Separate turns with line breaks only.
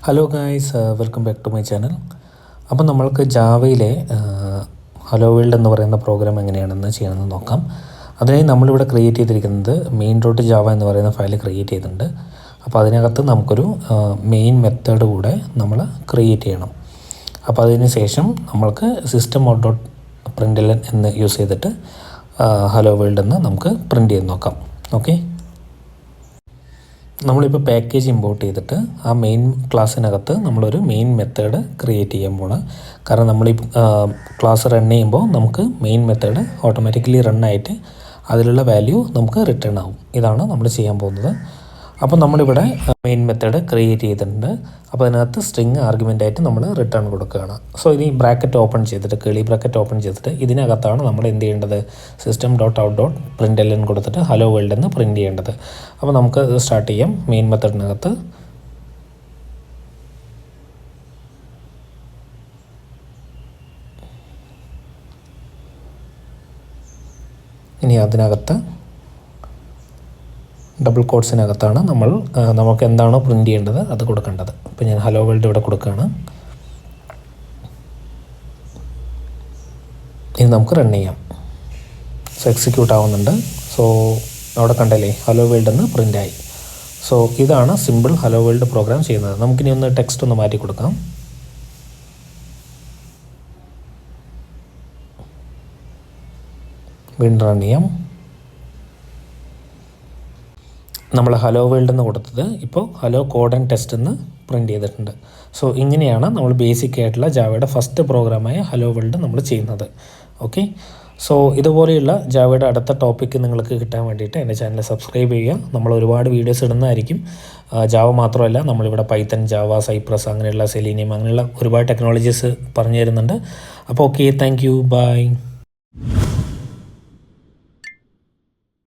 Hello guys, welcome back to my channel. അപ്പോൾ നമ്മൾക്ക് ജാവയിലെ hello world എന്ന് പറയുന്ന പ്രോഗ്രാം എങ്ങനെയാണെന്ന് ചെയ്യണമെന്ന് നോക്കാം. അതിനായി നമ്മളിവിടെ ക്രിയേറ്റ് ചെയ്തിരിക്കുന്നത് മെയിൻ ഡോട്ട് ജാവ എന്ന് പറയുന്ന ഫയൽ ക്രിയേറ്റ് ചെയ്തിട്ടുണ്ട്. അപ്പോൾ അതിനകത്ത് നമുക്കൊരു മെയിൻ മെത്തേഡ് കൂടെ നമ്മൾ ക്രിയേറ്റ് ചെയ്യണം. അപ്പോൾ അതിന് ശേഷം നമ്മൾക്ക് സിസ്റ്റം ഔട്ട് ഡോട്ട് പ്രിൻ്റ്എൽഎൻ എന്ന് യൂസ് ചെയ്തിട്ട് ഹലോ വേൾഡ് എന്ന് നമുക്ക് പ്രിൻ്റ് ചെയ്ത് നോക്കാം. ഓക്കെ, നമ്മളിപ്പോൾ പാക്കേജ് ഇമ്പോർട്ട് ചെയ്തിട്ട് ആ മെയിൻ ക്ലാസ്സിനകത്ത് നമ്മളൊരു മെയിൻ മെത്തേഡ് ക്രിയേറ്റ് ചെയ്യാൻ പോണ്. കാരണം നമ്മൾ ഈ ക്ലാസ് റൺ ചെയ്യുമ്പോൾ നമുക്ക് മെയിൻ മെത്തേഡ് ഓട്ടോമാറ്റിക്കലി റണ്ണായിട്ട് അതിലുള്ള വാല്യൂ നമുക്ക് റിട്ടേൺ ആവും. ഇതാണ് നമ്മൾ ചെയ്യാൻ പോകുന്നത്. അപ്പോൾ നമ്മളിവിടെ മെയിൻ മെത്തേഡ് ക്രിയേറ്റ് ചെയ്തിട്ടുണ്ട്. അപ്പോൾ അതിനകത്ത് സ്ട്രിങ് ആർഗ്യുമെൻ്റായിട്ട് നമ്മൾ റിട്ടേൺ കൊടുക്കുകയാണ്. സോ ഇനി ബ്രാക്കറ്റ് ഓപ്പൺ ചെയ്തിട്ട് ബ്രാക്കറ്റ് ഓപ്പൺ ചെയ്തിട്ട് ഇതിനകത്താണ് നമ്മൾ എന്ത് ചെയ്യേണ്ടത്, സിസ്റ്റം ഡോട്ട് ഔട്ട് ഡോട്ട് പ്രിൻ്റ്എൽഎൻ കൊടുത്തിട്ട് ഹലോ വേൾഡ് എന്ന് പ്രിൻ്റ് ചെയ്യേണ്ടത്. അപ്പോൾ നമുക്ക് സ്റ്റാർട്ട് ചെയ്യാം. മെയിൻ മെത്തേഡിനകത്ത് ഇനി അതിനകത്ത് ഡബിൾ കോട്ട്സിനകത്താണ് നമുക്ക് എന്താണോ പ്രിൻ്റ് ചെയ്യേണ്ടത് അത് കൊടുക്കേണ്ടത്. അപ്പോൾ ഞാൻ ഹലോ വേൾഡ് ഇവിടെ കൊടുക്കുകയാണ്. ഇനി നമുക്ക് റൺ ചെയ്യാം. സോ എക്സിക്യൂട്ട് ആവുന്നുണ്ട്. സോ അവിടെ കണ്ടല്ലേ ഹലോ വേൾഡ് എന്ന് പ്രിൻ്റായി. സോ ഇതാണ് സിമ്പിൾ ഹലോ വേൾഡ് പ്രോഗ്രാം ചെയ്യുന്നത്. നമുക്കിനി ഒന്ന് ടെക്സ്റ്റ് ഒന്ന് മാറ്റി കൊടുക്കാം. വീണ്ടും റൺ ചെയ്യാം. നമ്മൾ ഹലോ വേൾഡ് എന്ന് കൊടുത്തത് ഇപ്പോൾ ഹലോ കോഡ് ആൻഡ് ടെസ്റ്റ് എന്ന് പ്രിൻ്റ് ചെയ്തിട്ടുണ്ട്. സോ ഇങ്ങനെയാണ് നമ്മൾ ബേസിക് ആയിട്ടുള്ള ജാവയുടെ ഫസ്റ്റ് പ്രോഗ്രാമായ ഹലോ വേൾഡ് നമ്മൾ ചെയ്യുന്നത്. ഓക്കെ, സോ ഇതുപോലെയുള്ള ജാവയുടെ അടുത്ത ടോപ്പിക്ക് നിങ്ങൾക്ക് കിട്ടാൻ വേണ്ടിയിട്ട് എൻ്റെ ചാനൽ സബ്സ്ക്രൈബ് ചെയ്യുക. നമ്മൾ ഒരുപാട് വീഡിയോസ് ഇടുന്നതായിരിക്കും. ജാവ മാത്രമല്ല, നമ്മളിവിടെ പൈത്തൺ, ജാവ, സൈപ്രസ്, അങ്ങനെയുള്ള സെലീനിയം, അങ്ങനെയുള്ള ഒരുപാട് ടെക്നോളജീസ് പറഞ്ഞു തരുന്നുണ്ട്. അപ്പോൾ ഓക്കെ, താങ്ക് യു, ബൈ.